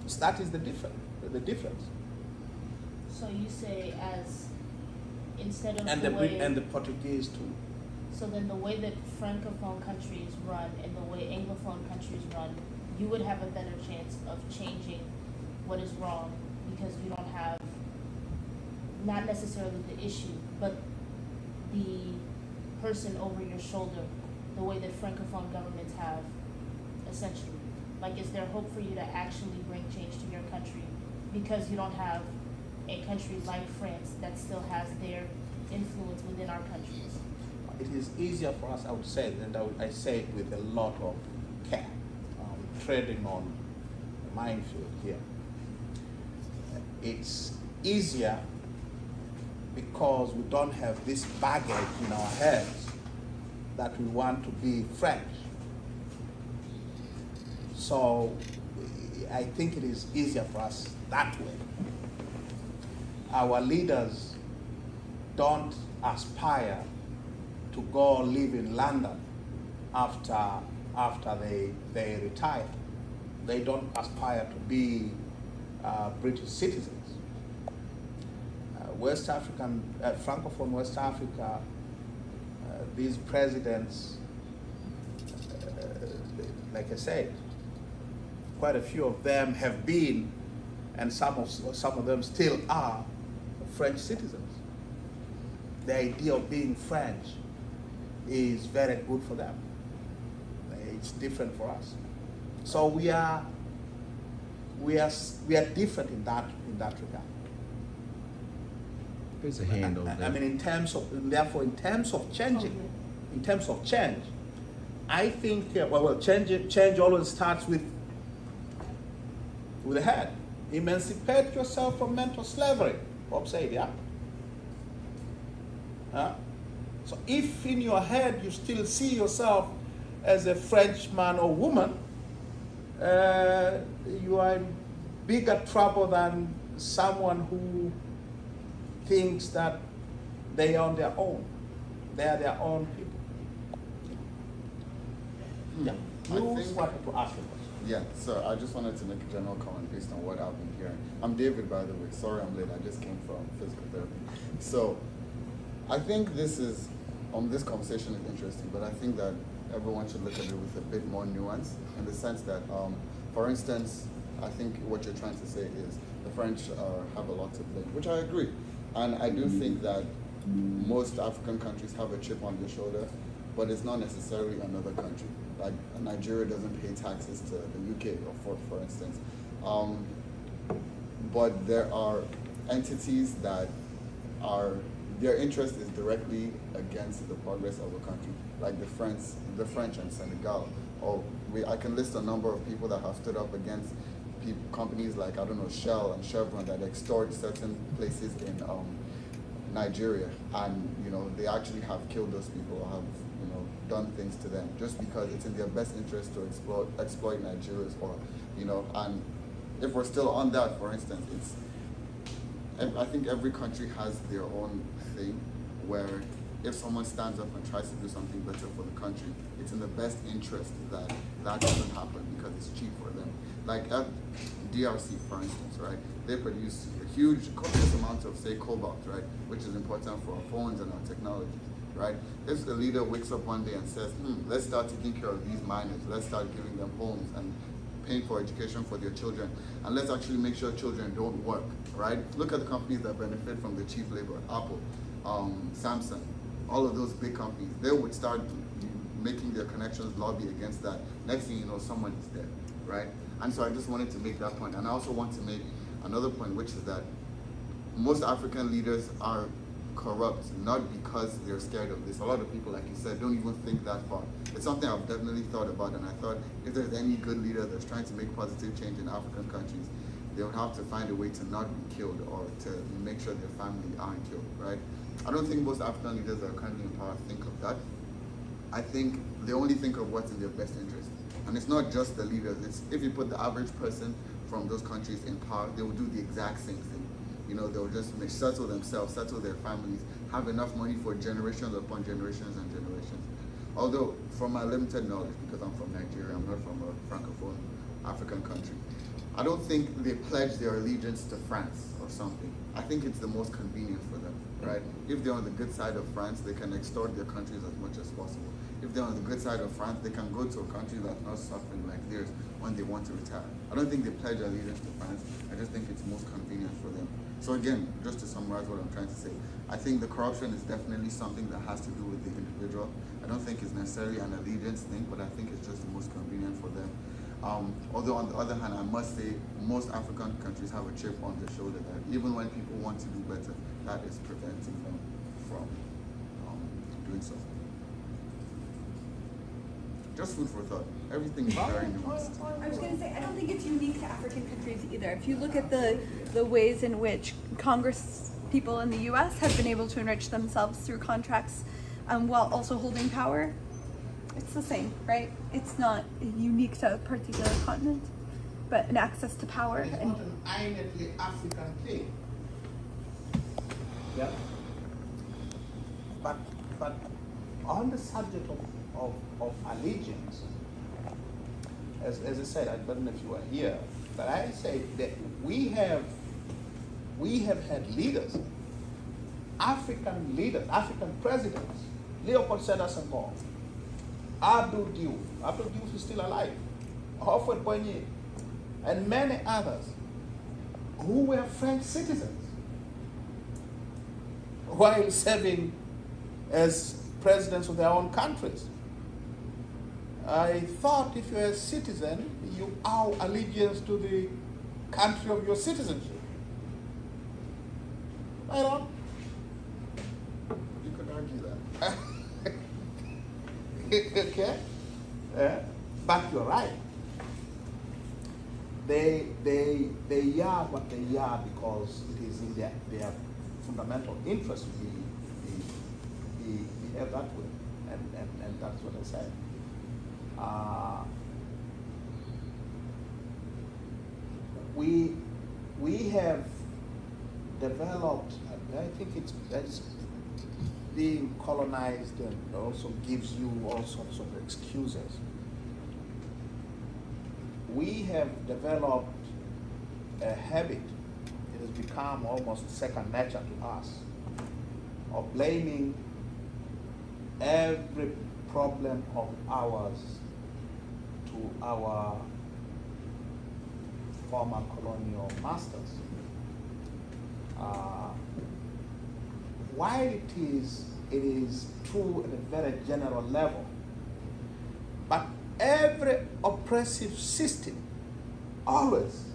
So that is the difference. So you say, as instead of and the Portuguese too. So then the way that Francophone countries run and the way Anglophone countries run, you would have a better chance of changing what is wrong, because you don't have, not necessarily the issue, but the person over your shoulder, the way that Francophone governments have, essentially. Like, is there hope for you to actually bring change to your country because you don't have a country like France that still has their influence within our countries? It is easier for us, I would say, and I say it with a lot of care, treading on a minefield here. It's easier because we don't have this baggage in our heads that we want to be French. So I think it is easier for us that way. Our leaders don't aspire to go live in London after they retire. They don't aspire to be British citizens. West African, Francophone West Africa, these presidents, like I said, quite a few of them have been, and some of them still are, French citizens. The idea of being French is very good for them. It's different for us. So we are different in that regard. There's a hand over there. I mean, in terms of changing, in terms of change, I think, change always starts with the head. Emancipate yourself from mental slavery, Bob said, yeah? So if in your head you still see yourself as a Frenchman or woman, you are in bigger trouble than someone who thinks that they are on their own. They are their own people. Yeah. You wanted to ask a question. Yeah, so I just wanted to make a general comment based on what I've been hearing. I'm David, by the way. Sorry I'm late. I just came from physical therapy. So I think this conversation is interesting, but I think that everyone should look at it with a bit more nuance in the sense that, for instance, I think what you're trying to say is the French have a lot to blame, which I agree. And I do think that most African countries have a chip on their shoulder, but it's not necessarily another country. Like Nigeria doesn't pay taxes to the UK, or for instance. But there are entities that their interest is directly against the progress of a country, like the French and Senegal. Or I can list a number of people that have stood up against companies like, I don't know, Shell and Chevron that extort certain places in Nigeria, and they actually have killed those people or have done things to them just because it's in their best interest to exploit Nigerians, or and if we're still on that, for instance, I think every country has their own thing where if someone stands up and tries to do something better for the country, it's in the best interest that that doesn't happen because it's cheap for them. Like at DRC, for instance, right? They produce a huge, copious amount of, say, cobalt, right? Which is important for our phones and our technologies, right? If the leader wakes up one day and says, let's start taking care of these miners, let's start giving them homes and paying for education for their children, and let's actually make sure children don't work, right? Look at the companies that benefit from the cheap labor, Apple, Samsung, all of those big companies. They would start making their connections lobby against that. Next thing you know, someone is dead, right? And so I just wanted to make that point. And I also want to make another point, which is that most African leaders are corrupt, not because they're scared of this. A lot of people, like you said, don't even think that far. It's something I've definitely thought about, and I thought if there's any good leader that's trying to make positive change in African countries, they would have to find a way to not be killed or to make sure their family aren't killed, right? I don't think most African leaders that are currently in power think of that. I think they only think of what's in their best interest. And it's not just the leaders. It's if you put the average person from those countries in power, they will do the exact same thing. They'll just settle themselves, settle their families, have enough money for generations upon generations and generations. Although, from my limited knowledge, because I'm from Nigeria, I'm not from a Francophone African country, I don't think they pledge their allegiance to France or something. I think it's the most convenient for them, right? If they're on the good side of France, they can extort their countries as much as possible. If they're on the good side of France, they can go to a country that's not suffering like theirs when they want to retire. I don't think they pledge allegiance to France. I just think it's most convenient for them. So again, just to summarize what I'm trying to say, I think the corruption is definitely something that has to do with the individual. I don't think it's necessarily an allegiance thing, but I think it's just the most convenient for them. Although on the other hand, I must say most African countries have a chip on their shoulder that even when people want to do better, that is preventing them from doing so. Just food for thought. Everything is very nuanced. I was going to say, I don't think it's unique to African countries either. If you look at the ways in which Congress people in the U.S. have been able to enrich themselves through contracts while also holding power, it's the same, right? It's not unique to a particular continent, but an access to power. It's not an innately African thing. Yeah. But on the subject of allegiance, as I said, I don't know if you were here, but I say that we have had leaders, African leaders, African presidents, Leopold Sédar Senghor, Abdou Diouf is still alive, Houphouët Boigny, and many others who were French citizens while serving as presidents of their own countries. I thought if you're a citizen, you owe allegiance to the country of your citizenship. Right on? Okay? But you're right. They are what they are because it is in their fundamental interest to behave that way. And that's what I said. We have developed, I think it's being colonized and also gives you all sorts of excuses. We have developed a habit, it has become almost second nature to us, of blaming every problem of ours to our former colonial masters. While it is true at a very general level, but every oppressive system always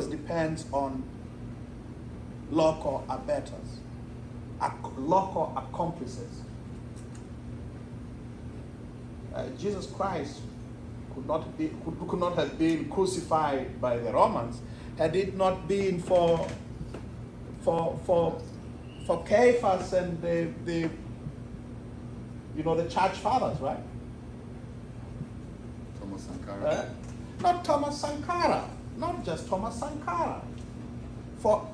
depends on local abettors, local accomplices. Jesus Christ could not have been crucified by the Romans had it not been for Caiaphas and the church fathers, right? Thomas Sankara. Not Thomas Sankara, not just Thomas Sankara. For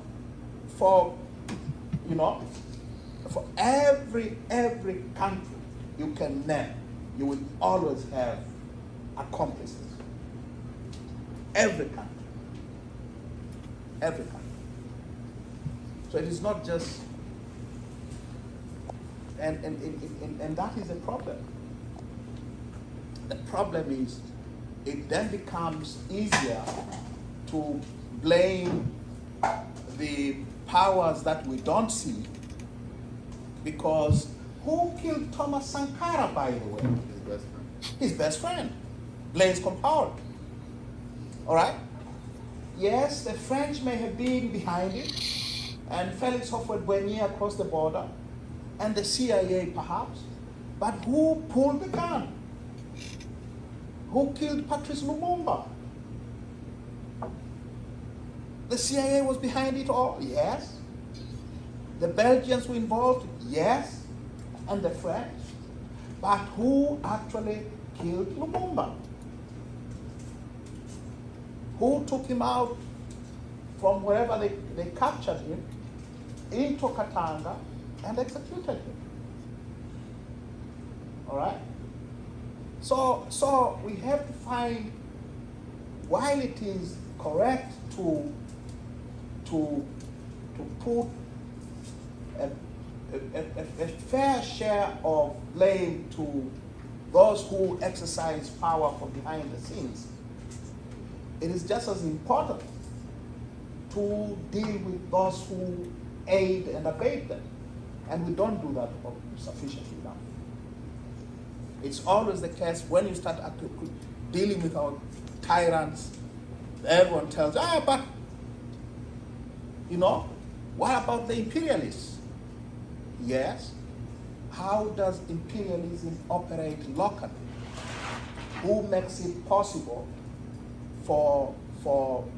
every country you can name, you will always have accomplices. Every country. Every country. So it is not just, and that is a problem. The problem is, it then becomes easier to blame the powers that we don't see, because who killed Thomas Sankara, by the way? His best friend. His best friend, Blaise Compaoré. All right? Yes, the French may have been behind it, and Felix Houphouët-Boigny across the border, and the CIA perhaps, but who pulled the gun? Who killed Patrice Lumumba? The CIA was behind it all? Yes. The Belgians were involved? Yes. And the French? But who actually killed Lumumba? Who took him out from wherever they captured him into Katanga and executed him? All right? So we have to find, while it is correct to put a fair share of blame to those who exercise power from behind the scenes, it is just as important to deal with those who aid and abet them. And we don't do that sufficiently enough. It's always the case when you start dealing with our tyrants, everyone tells, but, what about the imperialists? Yes. How does imperialism operate locally? Who makes it possible for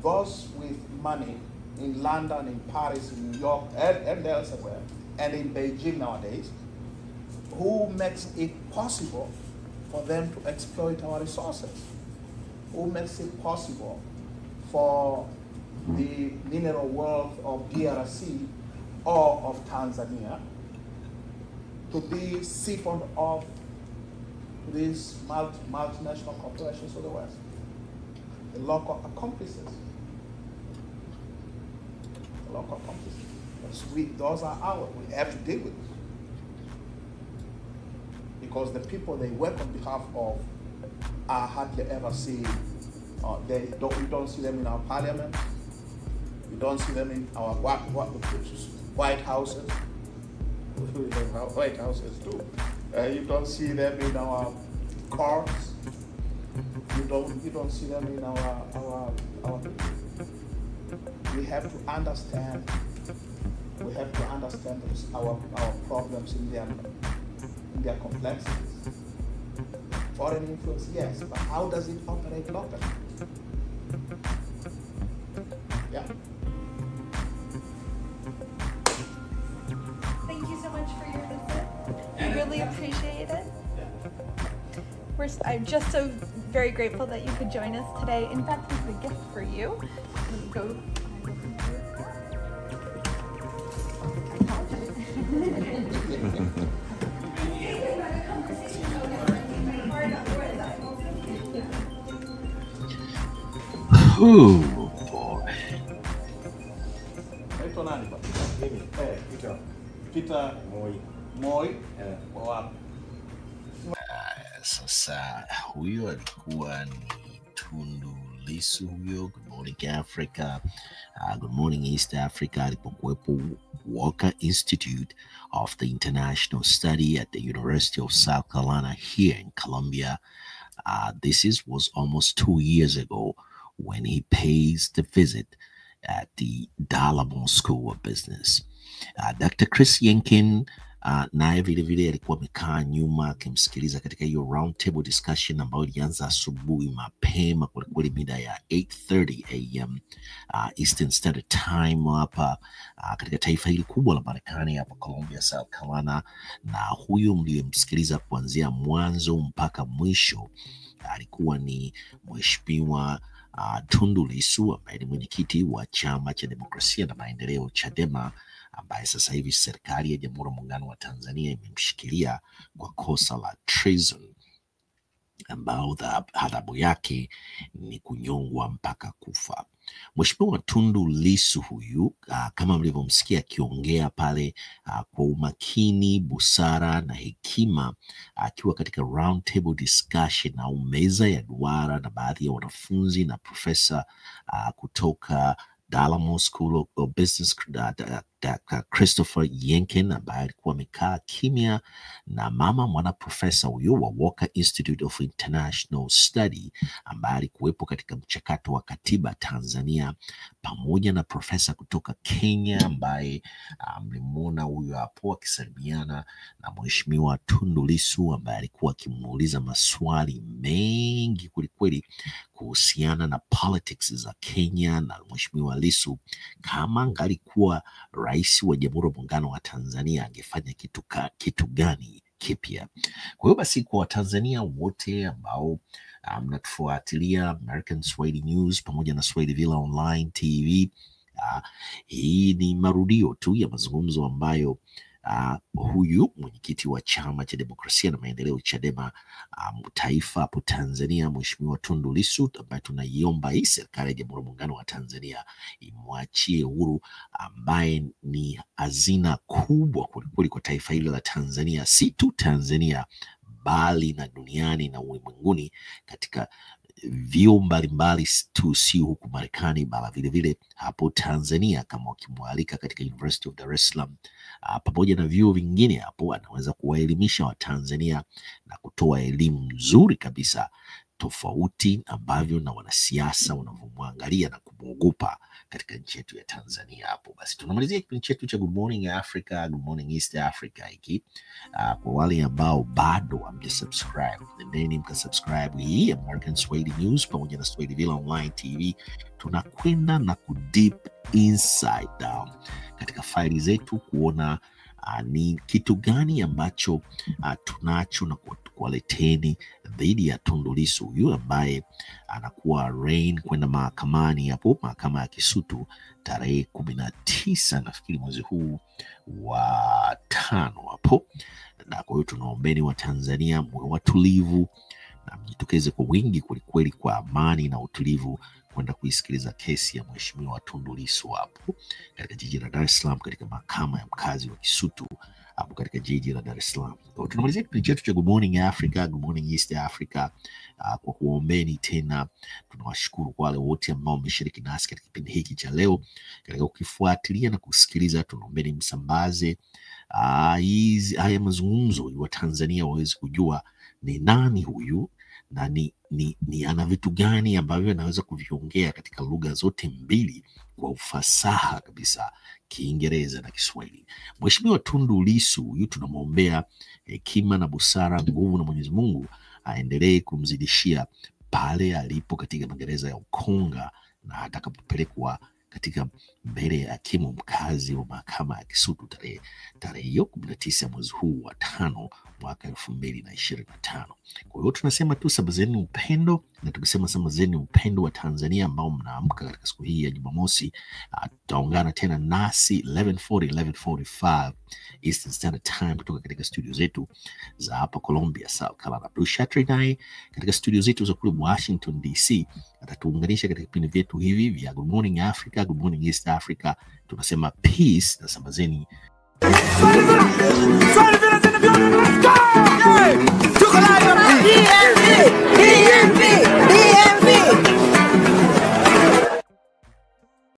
those with money in London, in Paris, in New York, and elsewhere, and in Beijing nowadays, who makes it possible for them to exploit our resources? Who makes it possible for the mineral wealth of DRC or of Tanzania to be siphoned off to these multinational corporations of the West? The local accomplices. The local accomplices. Those are ours. We have to deal with it. Because the people they work on behalf of are hardly ever seen. We don't see them in our parliament. We don't see them in our White Houses. White Houses too. You don't see them in our courts. You don't see them in our. We have to understand We have to understand our problems in their complexities. Foreign influence, yes, but how does it operate locally? Yeah. Thank you so much for your visit. We really appreciate it. I'm just so very grateful that you could join us today. In fact, we have a gift for you. Go. Oh boy. Peter Moi. Sasa huyo alikuwa ni Tundu Lissu huyo. Good morning Africa. Good morning East Africa. Alipokuwepo Walker Institute of the International Study at the University of South Carolina here in Columbia. This was almost 2 years ago when he pays the visit at the Dallamon School of Business. Dr. Chris Yenkin naye vile vile alikuwa amekaa nyuma akimsikiliza katika hiyo round table discussion ambayo ilianza asubuhi mapema kwelikweli mida ya 8:30 a.m. Eastern Standard Time hapa katika taifa hili kubwa la Marekani hapa Columbia, South Carolina. Na huyu mliyemsikiliza kuanzia mwanzo mpaka mwisho alikuwa ni Mheshimiwa Tundu Lissu ambaye ni mwenyekiti wa Chama cha Demokrasia na Maendeleo Chadema, ambaye sasa hivi serikali ya Jamhuri ya Muungano wa Tanzania imemshikilia kwa kosa la treason, ambao adhabu yake ni kunyongwa mpaka kufa. Mheshimiwa Tundu Lissu huyu kama mlivyomsikia akiongea pale kwa umakini, busara na hekima, akiwa katika round table discussion au meza ya duara na baadhi ya wanafunzi na profesa kutoka Dallamon School of Business, Christopher Yenkin ambaye alikuwa amekaa kimya, na mama mwana profesa huyo wa Walker Institute of International Study ambaye alikuwepo katika mchakato wa katiba Tanzania, pamoja na profesa kutoka Kenya ambaye mlimuona huyo hapo akisalimiana na Mheshimiwa Tundu Lissu ambaye alikuwa akimuuliza maswali mengi kwelikweli kuhusiana na politics za Kenya. Na Mheshimiwa Lissu kama angalikuwa rais wa Jamhuri ya Muungano wa Tanzania angefanya kitu gani kipya. Kwa hiyo basi kwa Watanzania wote ambao mnatufuatilia American Swahili News pamoja na Swahili Villa Online TV, hii ni marudio tu ya mazungumzo ambayo huyu mwenyekiti wa Chama cha Demokrasia na Maendeleo Chadema taifa hapo Tanzania, Mheshimiwa Tundu Lissu, ambaye tunaiomba hii serikali ya Jamhuri ya Muungano wa Tanzania imwachie huru, ambaye ni hazina kubwa kwelikweli kwa taifa hili la Tanzania, si tu Tanzania bali na duniani na ulimwenguni, katika vyuo mbalimbali tu, si huku Marekani bali vile vile hapo Tanzania. Kama wakimwalika katika University of Dar es Salaam pamoja na vyuo vingine hapo, anaweza kuwaelimisha Watanzania na kutoa elimu nzuri kabisa, tofauti ambavyo na wanasiasa wanavyomwangalia na kumwogopa katika nchi yetu ya Tanzania hapo. Basi tunamalizia kipindi chetu cha Good Morning Africa, Good Morning East Africa hiki. Kwa wale ambao bado hamjasubscribe, nendeni mkasubscribe hii American Swahili News pamoja na Swahili Villa Online TV. Tunakwenda na deep inside down katika faili zetu kuona ni kitu gani ambacho tunacho na kuwaleteni dhidi ya Tundu Lissu huyu ambaye anakuwa arraigned kwenda mahakamani hapo, mahakama ya Kisutu tarehe 19 nafikiri mwezi huu wa 5 hapo. Na kwa hiyo tunaombeni wa Tanzania mwe watulivu na mjitokeze kwa wingi kwelikweli, kwa amani na utulivu, kwenda kuisikiliza kesi ya Mheshimiwa Tundu Lissu hapo katika jiji la Dar es Salaam, katika mahakama ya mkazi wa Kisutu hapo katika jiji la Dar es Salaam. Tunamalizia kipindi chetu cha Good Morning Africa, Good Morning East Africa kwa kuombeni tena. Tunawashukuru kwa wale wote ambao wameshiriki nasi katika kipindi hiki cha leo, katika kukifuatilia na kusikiliza. Tunaombeni msambaze haya mazungumzo wa Tanzania waweze kujua ni nani huyu na ni ana vitu gani ambavyo anaweza kuviongea katika lugha zote mbili kwa ufasaha kabisa, Kiingereza na Kiswahili. Mheshimiwa Tundu Lissu, huyu tunamwombea hekima na busara, nguvu na Mwenyezi Mungu aendelee kumzidishia pale alipo katika magereza ya Ukonga na atakapopelekwa katika mbele ya hakimu mkazi wa mahakama ya Kisutu tarehe hiyo 19 mwezi huu wa 5 mwaka 2025. Kwa hiyo tunasema tu sambazeni upendo, na tukisema sambazeni upendo wa Tanzania ambao mnaamka katika siku hii ya Jumamosi, tutaungana tena nasi 11:45 Eastern Standard Time kutoka katika studio zetu za hapa Columbia, South Carolina. Abdul Shatri naye katika studio zetu za kule Washington DC atatuunganisha katika vipindi vyetu hivi vya Good Morning Africa, Good Morning East Africa. Tunasema peace na sambazeni. Let's go!